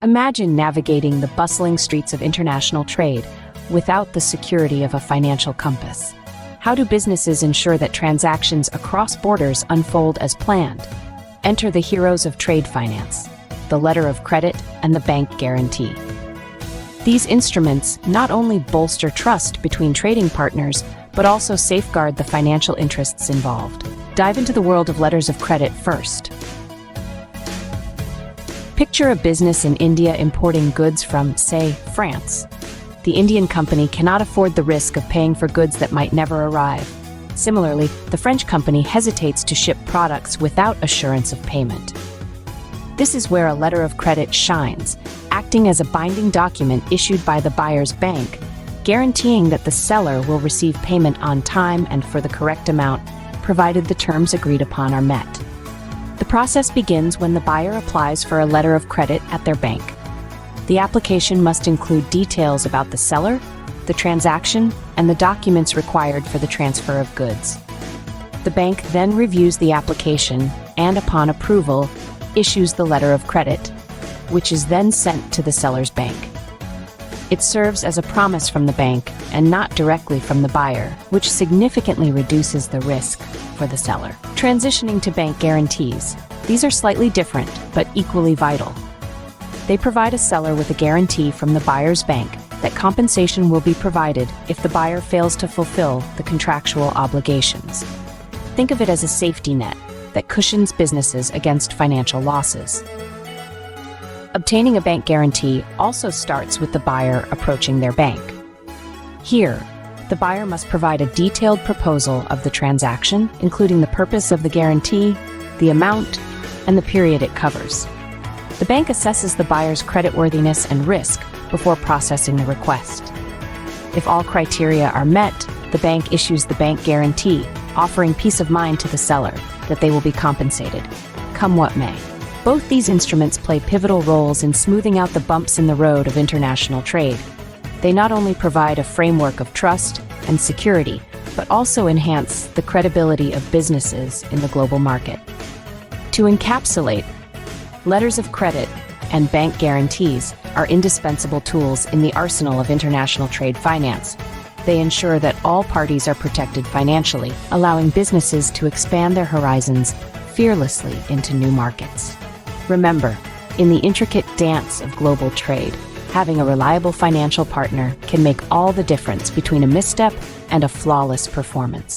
Imagine navigating the bustling streets of international trade without the security of a financial compass. How do businesses ensure that transactions across borders unfold as planned? Enter the heroes of trade finance, the letter of credit and the bank guarantee. These instruments not only bolster trust between trading partners, but also safeguard the financial interests involved. Dive into the world of letters of credit first. Picture a business in India importing goods from, say, France. The Indian company cannot afford the risk of paying for goods that might never arrive. Similarly, the French company hesitates to ship products without assurance of payment. This is where a letter of credit shines, acting as a binding document issued by the buyer's bank, guaranteeing that the seller will receive payment on time and for the correct amount, provided the terms agreed upon are met. The process begins when the buyer applies for a letter of credit at their bank. The application must include details about the seller, the transaction, and the documents required for the transfer of goods. The bank then reviews the application and, upon approval, issues the letter of credit, which is then sent to the seller's bank. It serves as a promise from the bank and not directly from the buyer, which significantly reduces the risk for the seller. Transitioning to bank guarantees. These are slightly different, but equally vital. They provide a seller with a guarantee from the buyer's bank that compensation will be provided if the buyer fails to fulfill the contractual obligations. Think of it as a safety net that cushions businesses against financial losses. Obtaining a bank guarantee also starts with the buyer approaching their bank. Here, the buyer must provide a detailed proposal of the transaction, including the purpose of the guarantee, the amount, and the period it covers. The bank assesses the buyer's creditworthiness and risk before processing the request. If all criteria are met, the bank issues the bank guarantee, offering peace of mind to the seller that they will be compensated, come what may. Both these instruments play pivotal roles in smoothing out the bumps in the road of international trade. They not only provide a framework of trust and security, but also enhance the credibility of businesses in the global market. To encapsulate, letters of credit and bank guarantees are indispensable tools in the arsenal of international trade finance. They ensure that all parties are protected financially, allowing businesses to expand their horizons fearlessly into new markets. Remember, in the intricate dance of global trade, having a reliable financial partner can make all the difference between a misstep and a flawless performance.